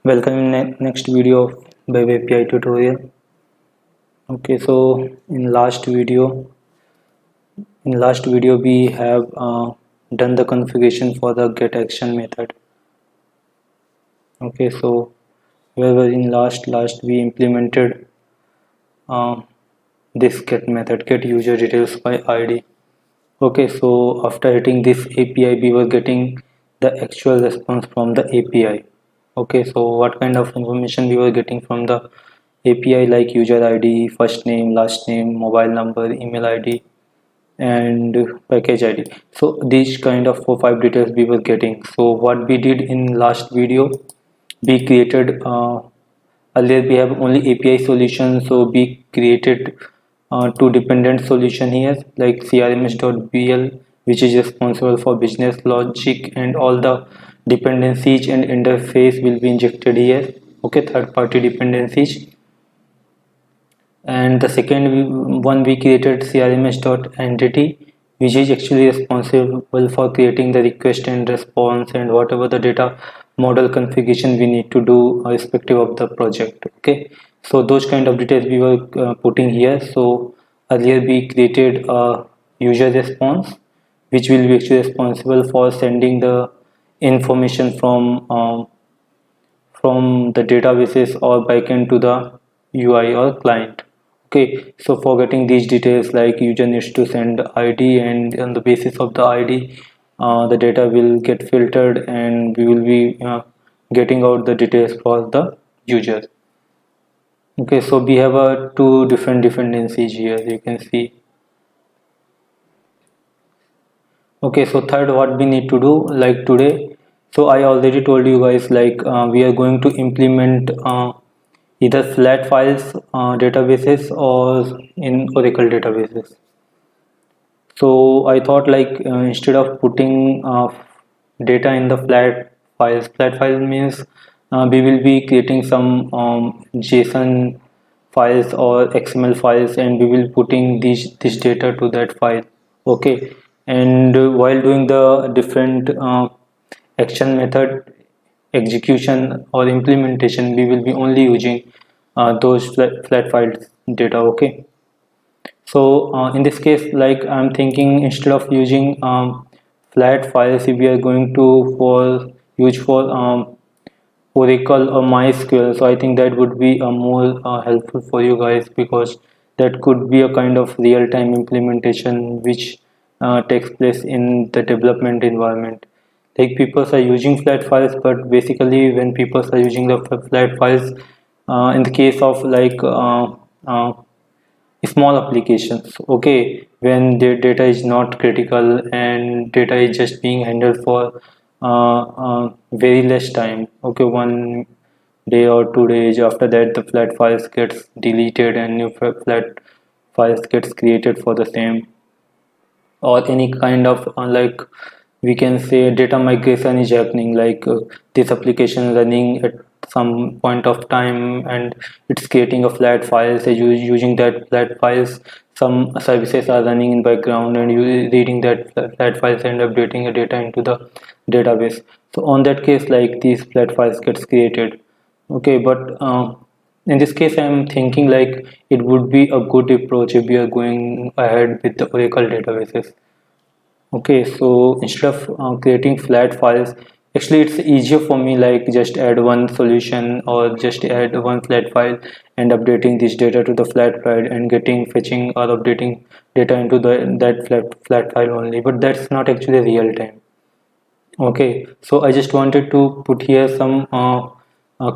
Welcome in next video of Web API tutorial. Okay, so in last video we have done the configuration for the get action method. Okay, so wherever in last we implemented uh, this get method, get user details by ID. Okay, so after hitting this API we were getting the actual response from the API. Okay, so what kind of information we were getting from the API, like user ID, first name, last name, mobile number, email ID, and package ID. So these kind of 4 5 details we were getting. So what we did in last video, we created earlier we have only API solution, so we created two dependent solution here, like crms.bl, which is responsible for business logic, and all the dependencies and interface will be injected here. Okay, third party dependencies. And the second one we created crms.entity, which is actually responsible for creating the request and response and whatever the data model configuration we need to do irrespective of the project. Okay, so those kind of details we were putting here. So earlier we created a user response, which will be actually responsible for sending the information from the databases or backend to the UI or client. Okay, so for getting these details, like user needs to send ID, and on the basis of the ID, the data will get filtered, and we will be getting out the details for the user. Okay, so we have two different dependencies here. You can see. Okay, so third, what we need to do, like today, so I already told you guys, like we are going to implement either flat files databases or in Oracle databases. So I thought, like instead of putting data in the flat file means we will be creating some JSON files or XML files, and we will putting this data to that file. Okay, and while doing the different action method execution or implementation, we will be only using those flat files data. Okay, so in this case, like I'm thinking, instead of using flat files, if we are going to for use for Oracle or MySQL, so I think that would be more helpful for you guys, because that could be a kind of real-time implementation which takes place in the development environment. Like people are using flat files, but basically when people are using the flat files, in the case of like small applications, okay, when the data is not critical and data is just being handled for very less time, okay, 1 day or 2 days, after that the flat files gets deleted and new flat files gets created for the same, or any kind of like we can say data migration is happening, like this application running at some point of time and it's creating a flat file, so using that flat files, some services are running in background and you reading that flat files and updating the data into the database. So on that case, like these flat files gets created. Okay, but in this case I'm thinking like it would be a good approach if we are going ahead with the Oracle databases. Okay, so instead of creating flat files, actually it's easier for me, like just add one solution or just add one flat file and updating this data to the flat file and getting fetching or updating data into the that flat file only. But that's not actually real time. Okay, so I just wanted to put here some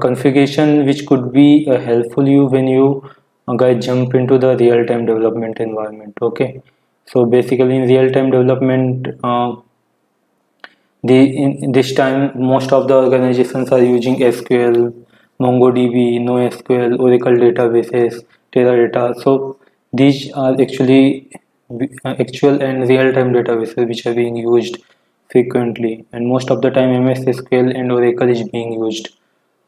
configuration which could be helpful you when you guys jump into the real-time development environment. Okay, so basically in real-time development, in this time most of the organizations are using SQL, MongoDB, NoSQL, Oracle databases, Teradata. So these are actually actual and real-time databases which are being used frequently, and most of the time MS SQL and Oracle is being used.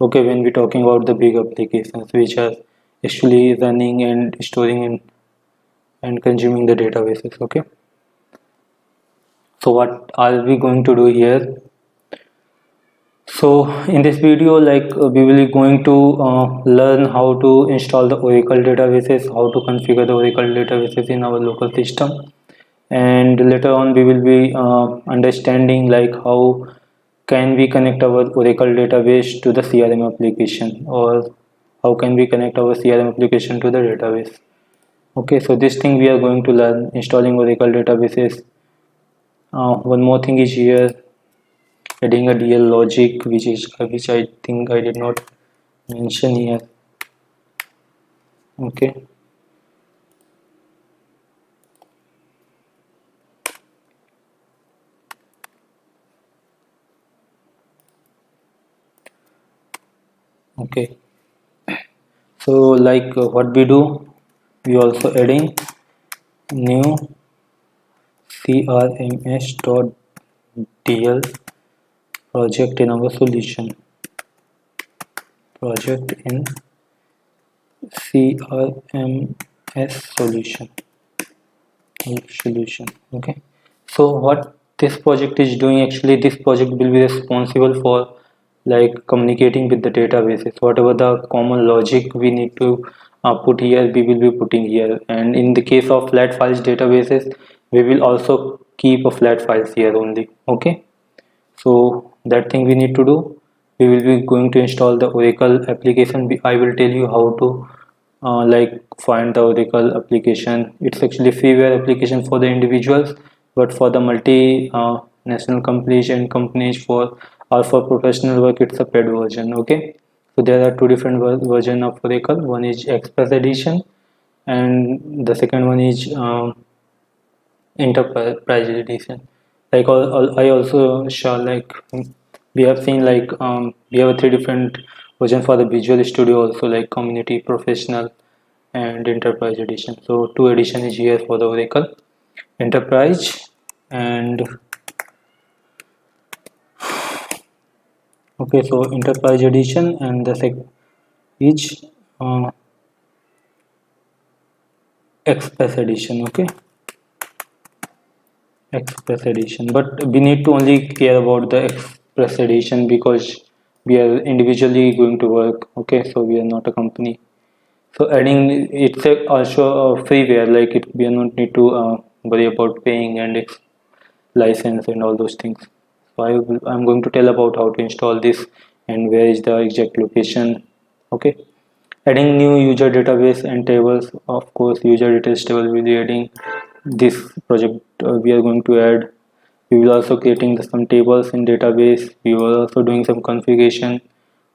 Okay, when we're talking about the big applications which are actually running and storing and consuming the databases. Okay, so what are we going to do here? So in this video, we will be going to learn how to install the Oracle databases, how to configure the Oracle databases in our local system, and later on we will be understanding like how can we connect our Oracle database to the CRM application, or how can we connect our CRM application to the database. Okay, so this thing we are going to learn installing Oracle databases. One more thing is here, adding a DL logic, which I think I did not mention here. Okay, okay. So what we do, we also adding new crms.dl project in our solution, project in crms solution. Okay, so what this project is doing, actually this project will be responsible for like communicating with the databases. Whatever the common logic we need to put here, we will be putting here, and in the case of flat files databases, we will also keep a flat files here only. Okay, so that thing we need to do, we will be going to install the Oracle application. I will tell you how to find the Oracle application. It's actually freeware application for the individuals, but for the multi national companies and companies for or for professional work, it's a paid version. Okay, so there are two different version of Oracle. One is Express Edition, and the second one is enterprise edition. I also saw we have seen we have three different version for the Visual Studio also, like community, professional, and enterprise edition. So two edition is here for the Oracle enterprise. And okay, so enterprise edition, and the sec is uh, express edition. Okay, express edition, but we need to only care about the express edition because we are individually going to work. Okay, so we are not a company. So adding, it's also a freeware, like it we are not need to worry about paying and license and all those things. So I'm going to tell about how to install this and where is the exact location. Okay, adding new user database and tables. Of course, user details table will be adding this project. We are going to add. We will also creating some tables in database. We were also doing some configuration.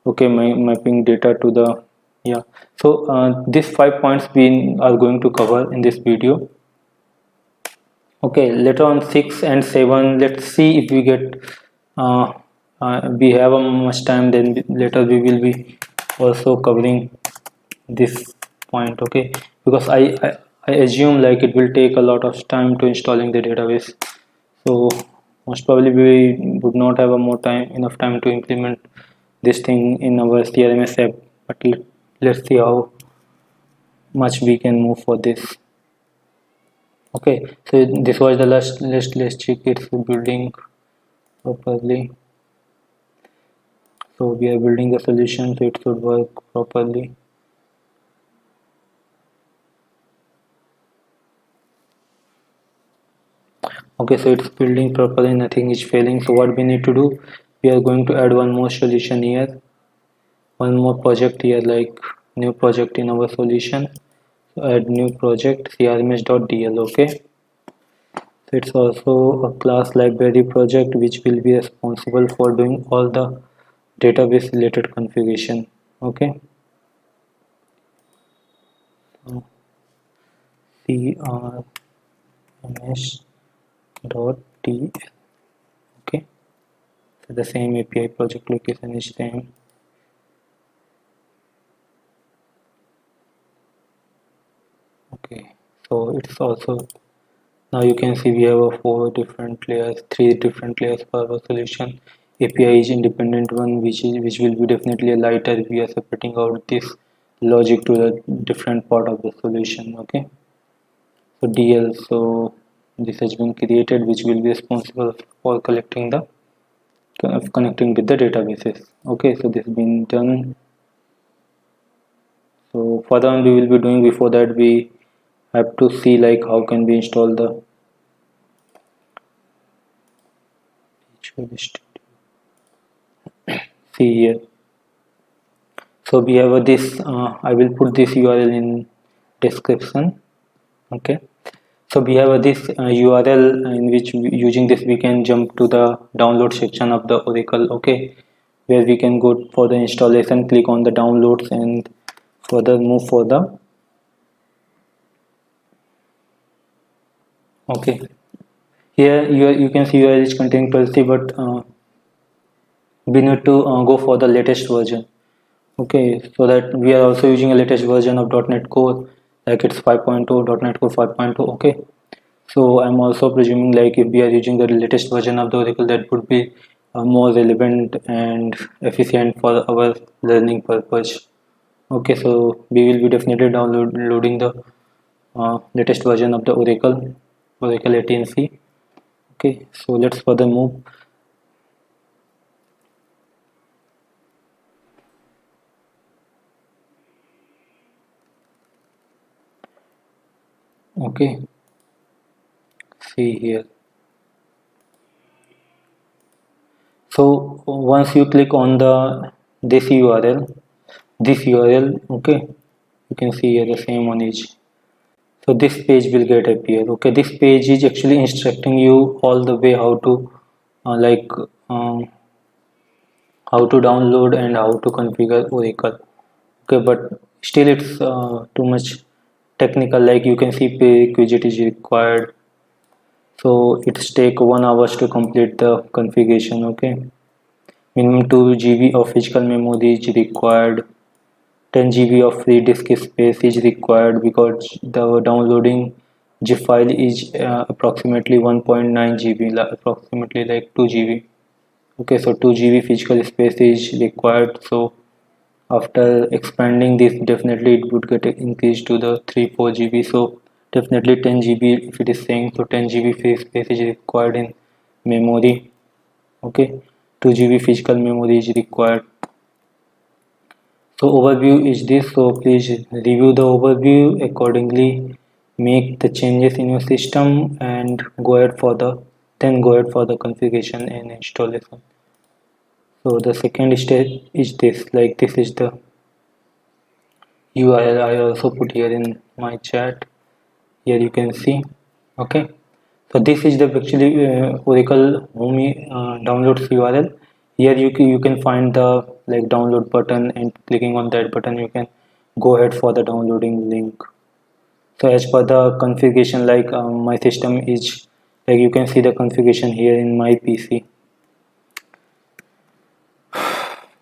Okay, mapping data to the, yeah. So these 5 points we are going to cover in this video. Okay, later on 6 and 7, let's see if we get we have a much time, then later we will be also covering this point. Okay, because I assume like it will take a lot of time to installing the database, so most probably we would not have a more time, enough time to implement this thing in our CRMS app. But let's see how much we can move for this. Okay, so this was the last list. Let's check it's building properly. So we are building a solution, so it should work properly. Okay, so it's building properly, nothing is failing. So what we need to do, we are going to add one more solution here, one more project here, like new project in our solution. So add new project crms.dl. Okay, so it's also a class library project which will be responsible for doing all the database related configuration. Okay, so crms.dl. Okay, so the same API project location is same. Okay, so it's also, now you can see we have a three different layers for our solution. API is independent one, which will be definitely lighter. We are separating out this logic to the different part of the solution. Okay, so DL, so this has been created, which will be responsible for collecting the connecting with the databases. Okay, so this has been done. So further on we will be doing. Before that we have to see like how can we install the Visual Studio. See here. So we have this. I will put this URL in description. Okay. So we have this URL in which using this we can jump to the download section of the Oracle. Okay, where we can go for the installation. Click on the downloads and further move for the. Okay. Here you can see URL is containing policy, but we need to go for the latest version. Okay, so that we are also using a latest version of .NET Core, like it's 5.2, .NET Core 5.2. Okay, so I'm also presuming like if we are using the latest version of the Oracle, that would be more relevant and efficient for our learning purpose. Okay, so we will be definitely downloading the latest version of the Oracle 18c. Okay, so let's further move. Okay, see here. So once you click on the this URL, okay, you can see here the same one is. So this page will get appear. Okay, this page is actually instructing you all the way how to like how to download and how to configure Oracle. Okay, but still it's too much technical. Like you can see prerequisite is required. So it's take 1 hours to complete the configuration. Okay, minimum 2 GB of physical memory is required. 10 GB of free disk space is required because the downloading zip file is approximately 1.9 GB, approximately like 2 GB. Okay, so 2 GB physical space is required. So after expanding this, definitely it would get increased to the 3-4 GB. So definitely 10 GB if it is saying, so 10 GB free space is required in memory. Okay, 2 GB physical memory is required. So overview is this, so please review the overview accordingly, make the changes in your system and go ahead for the configuration and installation. So the second step is this, like this is the URL I also put here in my chat. Here you can see. Okay, so this is the actually Oracle home downloads URL. Here you can find the like download button, and clicking on that button you can go ahead for the downloading link. So as per the configuration, like my system is like you can see the configuration here in my PC,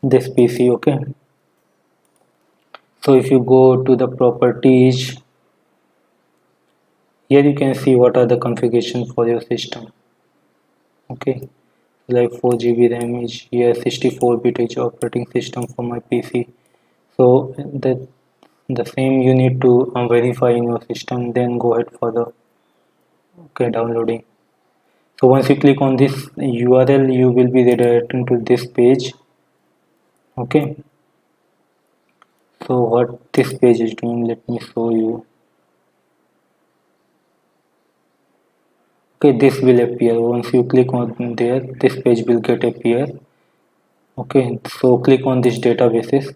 this PC. Okay, so if you go to the properties, here you can see what are the configuration for your system. Okay, like 4 GB RAM is here, 64-bit is operating system for my PC. So the same you need to verify in your system, then go ahead for the downloading. So once you click on this URL, you will be redirected to this page. Okay, so what this page is doing, let me show you. Okay, this will appear once you click on there, this page will get appear. Okay, so click on this databases.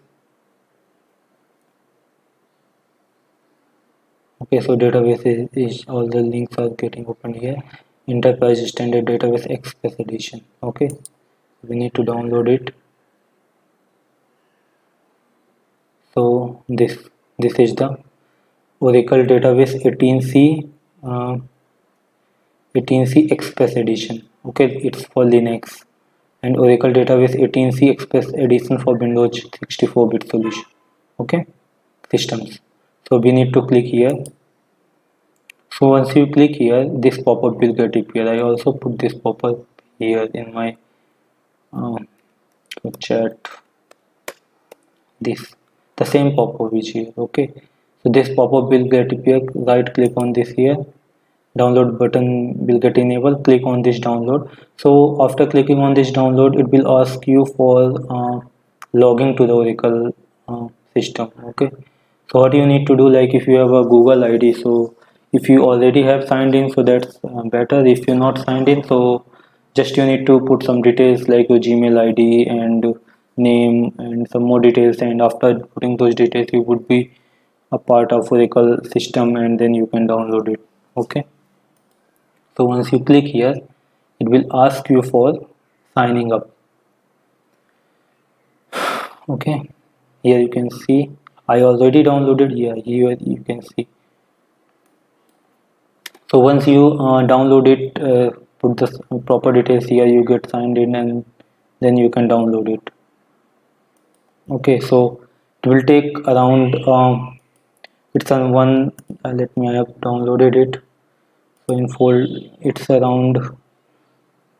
Okay, so database is all the links are getting open here. Enterprise Standard Database Express Edition. Okay, we need to download it. So this is the Oracle Database 18c 18c Express Edition. Okay, it's for Linux, and Oracle Database 18c Express Edition for Windows 64-bit solution. Okay, systems. So we need to click here. So once you click here, this pop-up will get appear. I also put this pop-up here in my uh, chat. This the same pop-up is here. Okay, so this pop-up will get appear. Right click on this here download button will get enabled. Click on this download. So after clicking on this download, it will ask you for logging to the Oracle system. Okay, so what you need to do, like if you have a Google ID, so if you already have signed in, so that's better. If you're not signed in, so just you need to put some details like your Gmail ID and name and some more details, and after putting those details you would be a part of Oracle system, and then you can download it. Okay, so once you click here, it will ask you for signing up. Okay, here you can see I already downloaded. Here you can see. So once you download it, put the proper details here, you get signed in, and then you can download it. Okay, so it will take around it's on one let me, I have downloaded it. So in fold it's around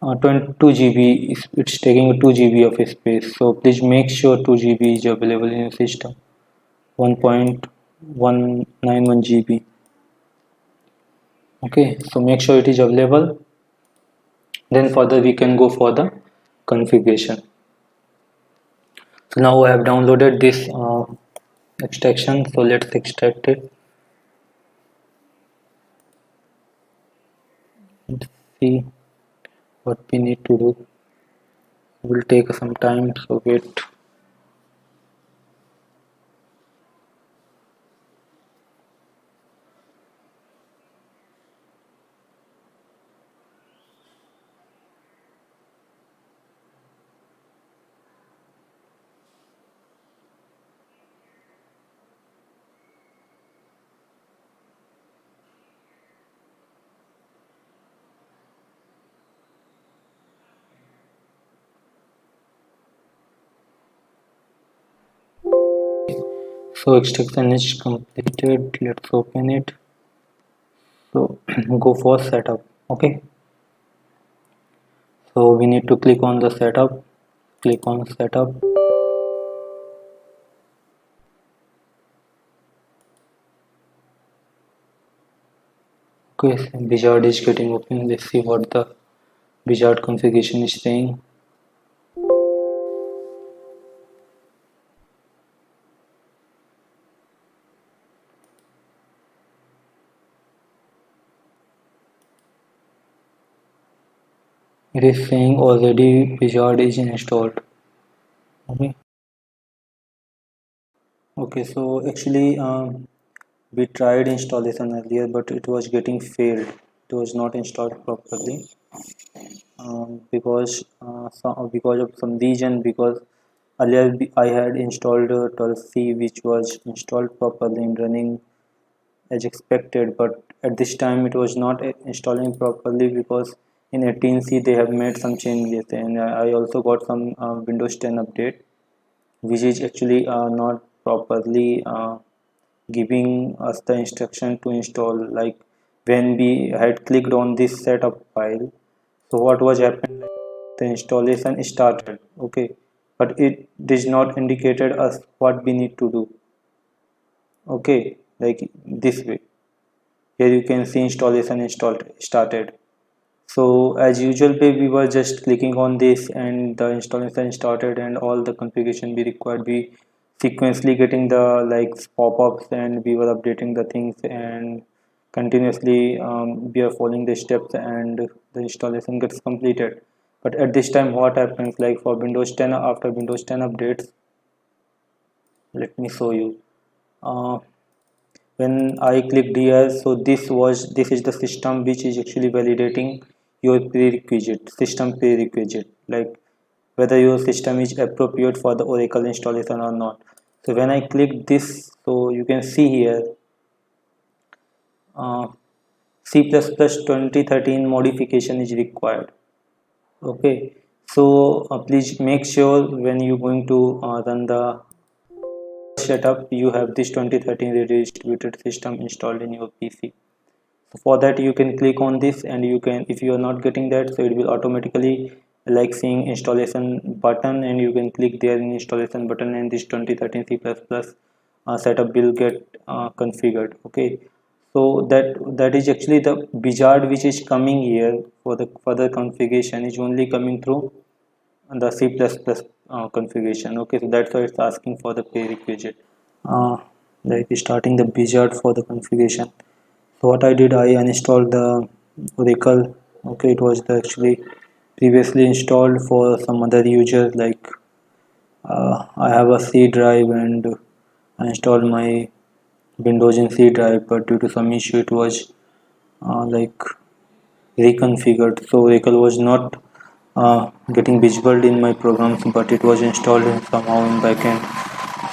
22 GB. It's taking 2 GB of space, so please make sure 2 GB is available in your system. 1.191 GB. Okay, so make sure it is available, then further we can go for the configuration. So now I have downloaded this extraction, so let's extract it. Let's see what we need to do. It will take some time, so wait. So extraction is completed. Let's open it. So go for setup. Okay, so we need to click on the setup. Click on setup. Okay, Wizard is getting open. Let's see what the Wizard configuration is saying. It is saying already Wizard is installed. Okay. Okay, so actually we tried installation earlier, but it was getting failed. It was not installed properly because of some reason. Because earlier I had installed 12C, which was installed properly and running as expected, but at this time it was not installing properly because in 18C they have made some changes, and I also got some Windows 10 update, which is actually not properly giving us the instruction to install. Like when we had clicked on this setup file, so what was happened, the installation started. Okay, but it does not indicated us what we need to do. Okay, like this way. Here you can see installation installed started. So as usual we were just clicking on this and the installation started, and all the configuration we required, we sequentially getting the like pop-ups, and we were updating the things, and continuously we are following the steps, and the installation gets completed. But at this time what happens, like for Windows 10, after Windows 10 updates, let me show you. uh, when I clicked here, so this is the system which is actually validating your prerequisite, system prerequisite, like whether your system is appropriate for the Oracle installation or not. So when I click this, so you can see here uh, C++ 2013 modification is required. Okay, so please make sure when you're going to run the setup, you have this 2013 redistributed system installed in your PC. So for that you can click on this, and you can, if you are not getting that, so it will automatically like seeing installation button, and you can click there in installation button, and this 2013 C++ setup will get configured. Okay, So that is actually the wizard which is coming here for the further configuration is only coming through the C++ configuration. Okay, so that's why it's asking for the prerequisite. uh, like starting the wizard for the configuration. So what I did, I uninstalled the Oracle. Okay, it was actually previously installed for some other user. Like I have a C drive and I installed my Windows in C drive, but due to some issue it was like reconfigured. So Oracle was not getting visible in my programs, but it was installed somehow in backend.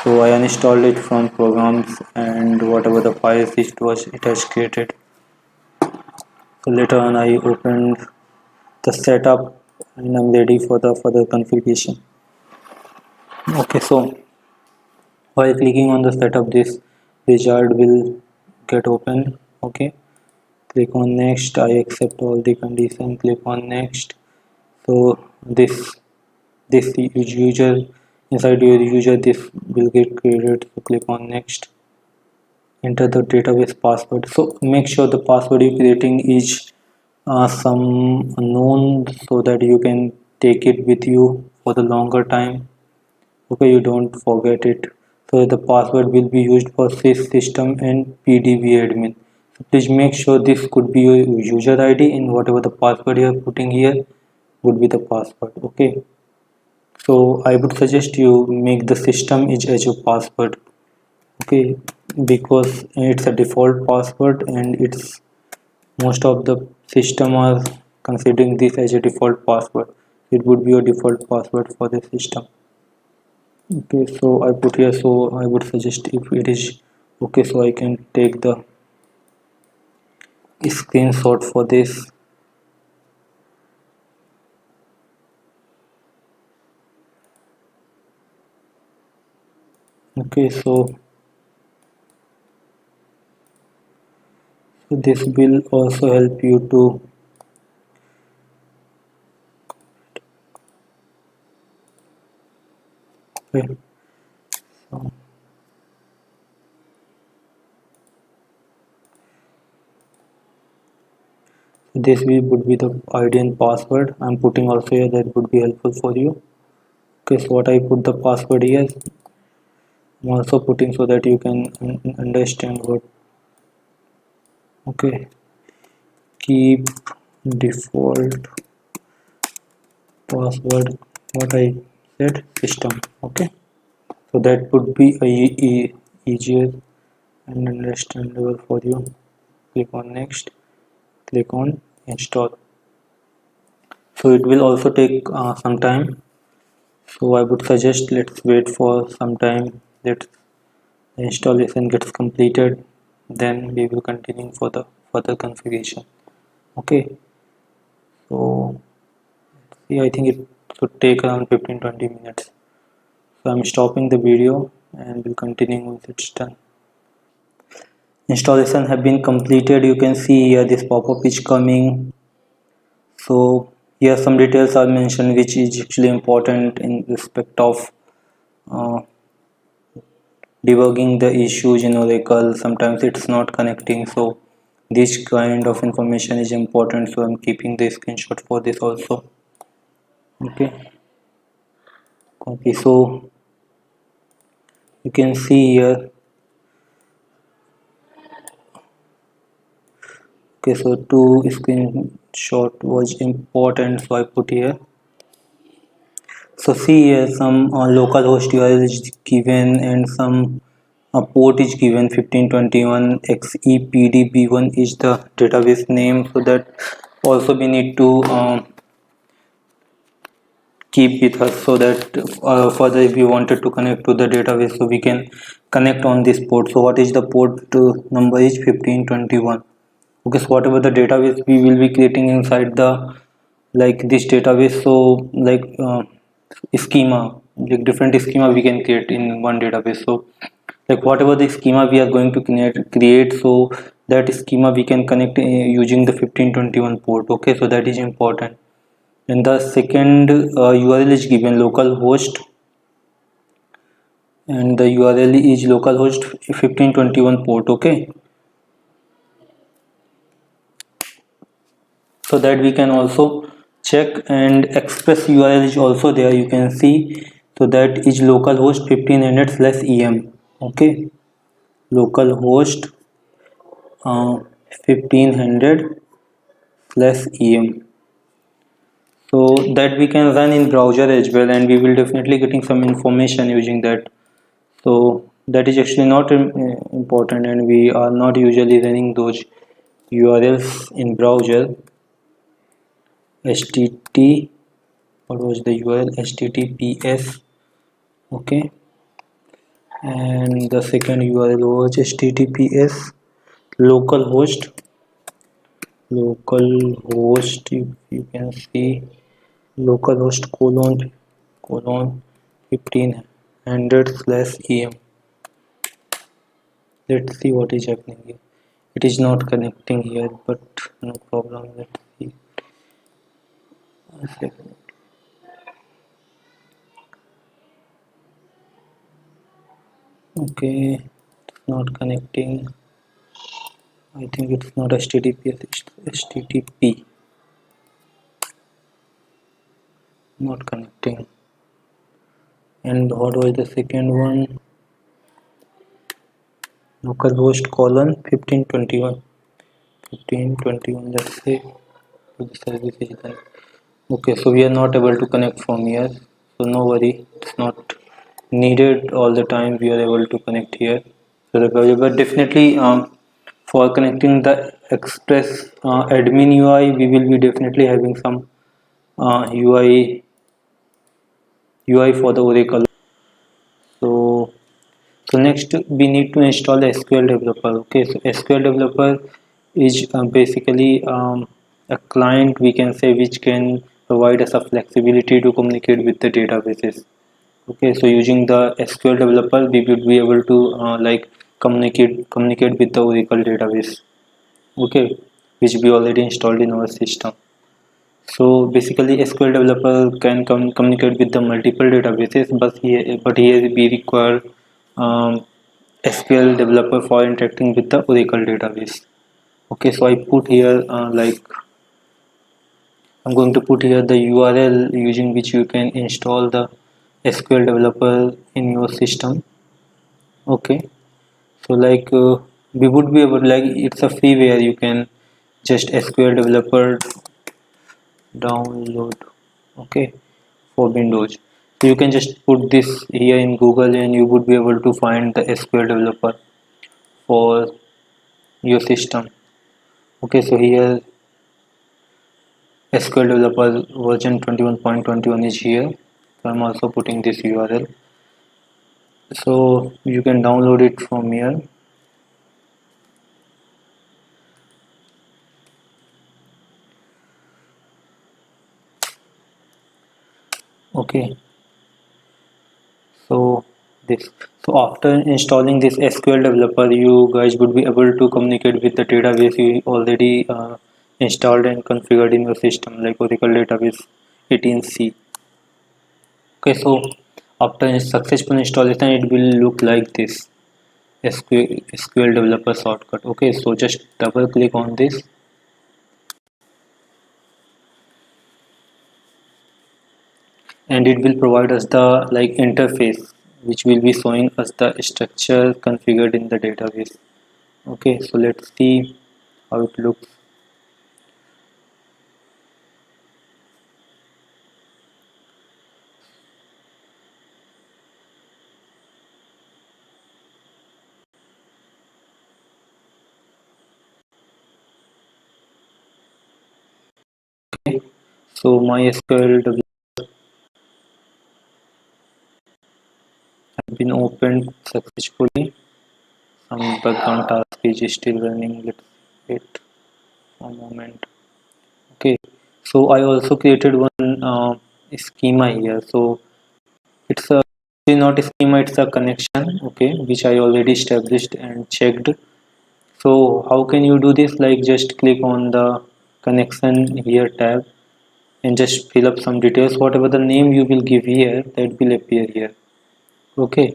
So I uninstalled it from programs and whatever the files it has created. So later on I opened the setup and I'm ready for the further configuration. Okay, so while clicking on the setup, this wizard will get open. Okay, click on next. I accept all the conditions. Click on next. So this user, inside your user, this will get created. So click on next. Enter the database password. So make sure the password you're creating is some known, so that you can take it with you for the longer time. Okay, you don't forget it. So the password will be used for sys system and pdb admin. So please make sure this could be your user id, and whatever the password you are putting here would be the password. Okay, so I would suggest you make the system is as your password. Okay, because it's a default password and it's most of the system are considering this as a default password. It would be your default password for the system. Okay, so I put here, so I would suggest if it is okay, so I can take the screenshot for this. Okay, so this will also help you to, okay, so this would be the ID and password I'm putting also here, that would be helpful for you. Okay, so what I put the password here, I'm also putting so that you can understand what. Okay, keep default password, what I said, system. Okay, so that would be easier and understandable for you. Click on next, click on install. So it will also take some time, so I would suggest let's wait for some time that the installation gets completed, then we will continue for the further configuration. Okay, so see, I think it should take around 15-20 minutes. So I'm stopping the video and will continue once it's done. Installation have been completed. You can see here this pop-up is coming. So here some details are mentioned which is actually important in respect of uh, debugging the issues in Oracle. Sometimes it's not connecting, so this kind of information is important, so I'm keeping the screenshot for this also. Okay, copy. So you can see here. Okay, so two screenshot was important, so I put here. So see here some local host URL is given and some port is given 1521 XEPDB1 is the database name, so that also we need to keep with us, so that further if we wanted to connect to the database, so we can connect on this port. So what is the port number is 1521. Okay, so whatever the database we will be creating inside the like this database, so like schema, like different schema we can create in one database. So like whatever the schema we are going to create, so that schema we can connect using the 1521 port. Okay, so that is important. And the second URL is given localhost, and the URL is localhost 1521 port. Okay, so that we can also check. And express URL is also there, you can see. So that is localhost 1500/em. Okay, localhost 1500/em. So that we can run in browser as well, and we will definitely getting some information using that. So that is actually not important, and we are not usually running those URLs in browser. htt what was the URL? https. Okay, and the second URL was https localhost. Localhost, you can see, localhost colon 1500/em. Let's see what is happening here. It is not connecting here, but no problem. Let's see. A second. Okay, it's not connecting. I think it's not HTTPS, it's HTTP. Not connecting. And what was the second one? Localhost colon 1521. 1521. Let's say the service is done. Okay, so we are not able to connect from here. So no worry, it's not needed all the time. We are able to connect here. So but definitely for connecting the Express admin UI, we will be definitely having some UI for the Oracle. So so next we need to install the SQL developer. Okay, so SQL developer is basically a client, we can say, which can provide us a flexibility to communicate with the databases. Okay, so using the SQL developer we would be able to like communicate with the Oracle database. Okay, which we already installed in our system. So basically SQL developer can communicate with the multiple databases, but here we require SQL developer for interacting with the Oracle database. Okay, so I put here I'm going to put here the URL using which you can install the SQL developer in your system. Okay, so we would be able, like, it's a freeware, you can just SQL developer download. Okay, for Windows. So you can just put this here in Google and you would be able to find the SQL developer for your system. Okay, so here SQL developer version 21.21 is here. So I'm also putting this URL. So you can download it from here. Okay, so this so after installing this SQL developer, you guys would be able to communicate with the database you already installed and configured in your system, like Oracle database 18c. Okay, so after successful installation it will look like this SQL developer shortcut. Okay, so just double click on this. And it will provide us the interface which will be showing us the structure configured in the database. Okay, so let's see how it looks. Okay, so MySQL has been opened successfully. Some background task is still running. Let's wait a moment. Okay, so I also created one schema here. So it's not a schema, it's a connection. Okay, which I already established and checked. So how can you do this? Like, just click on the connection here tab and just fill up some details. Whatever the name you will give here, that will appear here. Okay,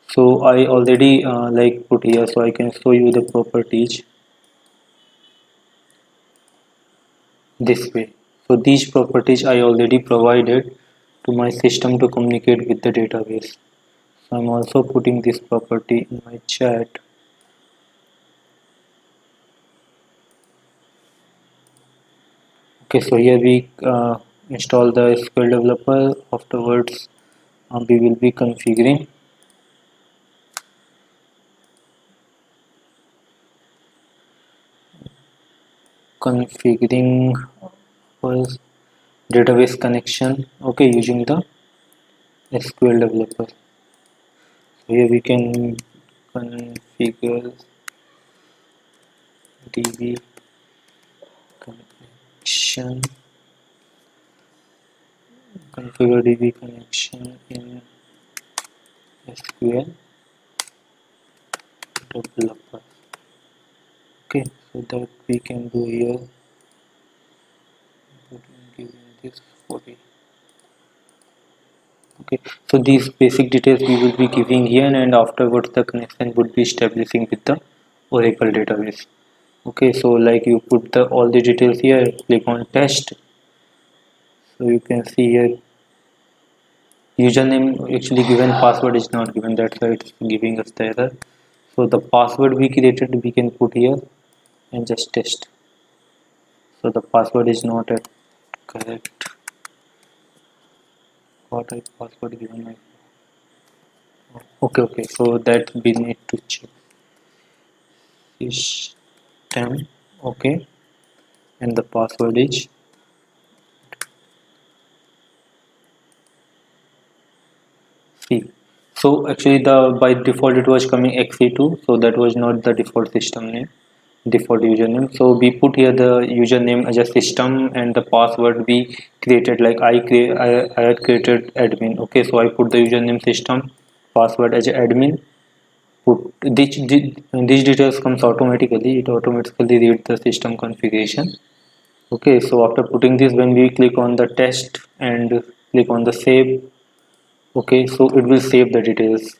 so I already put here, so I can show you the properties. this way. So these properties I already provided to my system to communicate with the database. So I'm also putting this property in my chat. Okay, so here we install the SQL developer. Afterwards, we will be configuring first database connection. Okay, using the SQL developer. So here we can configure DB connection, configure DB connection in SQL developer. Okay, so that we can do here. Giving this 40. Okay, so these basic details we will be giving here, and afterwards the connection would be establishing with the Oracle database. Okay, so like you put the all the details here, click on test. So you can see here username actually given, password is not given, that's why it's giving us the error. So the password we created we can put here and just test. So the password is not correct. What I password given my, okay, so that we need to check system. Okay, and the password is C. So actually the by default it was coming XE2, so that was not the default system name, default username. So we put here the username as a system, and the password we created, like I had created admin. Okay, so I put the username system, password as admin. Put these details comes automatically. It automatically read the system configuration. Okay, so after putting this, when we click on the test and click on the save, okay, so it will save the details,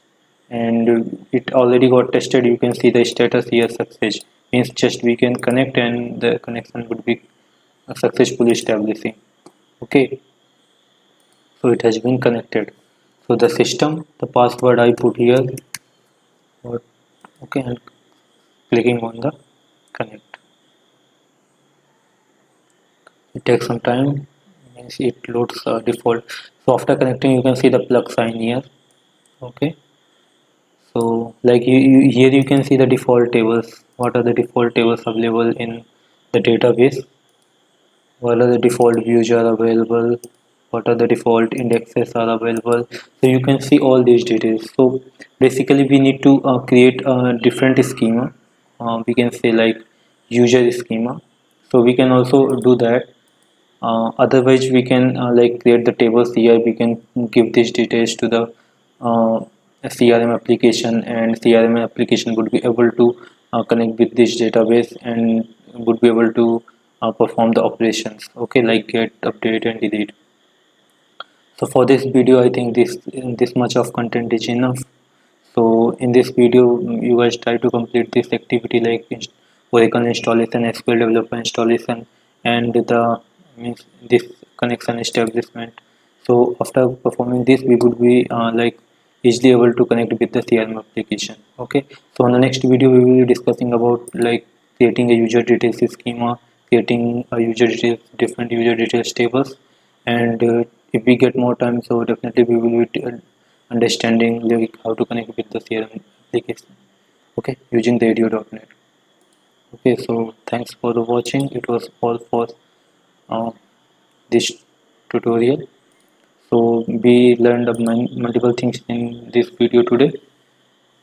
and it already got tested. You can see the status here, success means just we can connect and the connection would be successfully establishing. Okay, so it has been connected. So the system, the password I put here, okay, and clicking on the connect. It takes some time, means it loads default. So after connecting you can see the plug sign here. Okay, so like here you can see the default tables. What are the default tables available in the database? What are the default views are available? What are the default indexes are available? So you can see all these details. So basically we need to create a different schema. We can say like user schema. So we can also do that. Otherwise we can like create the tables here. We can give these details to the CRM application, and CRM application would be able to connect with this database and would be able to perform the operations, okay, like get, update and delete. So for this video I think this much of content is enough. So in this video you guys try to complete this activity like Oracle installation, SQL developer installation, and the means this connection establishment. So after performing this we would be like easily able to connect with the CRM application. Okay, so on the next video we will be discussing about like creating a user details schema, creating a user details, different user details tables, and if we get more time, so definitely we will be understanding like how to connect with the CRM application. Okay, using the radio.net. Okay, so thanks for the watching. It was all for uh, this tutorial. So we learned multiple things in this video today.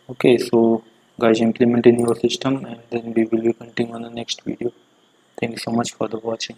Okay, so guys, implement in your system, and then we will be continuing on the next video. Thank you so much for the watching.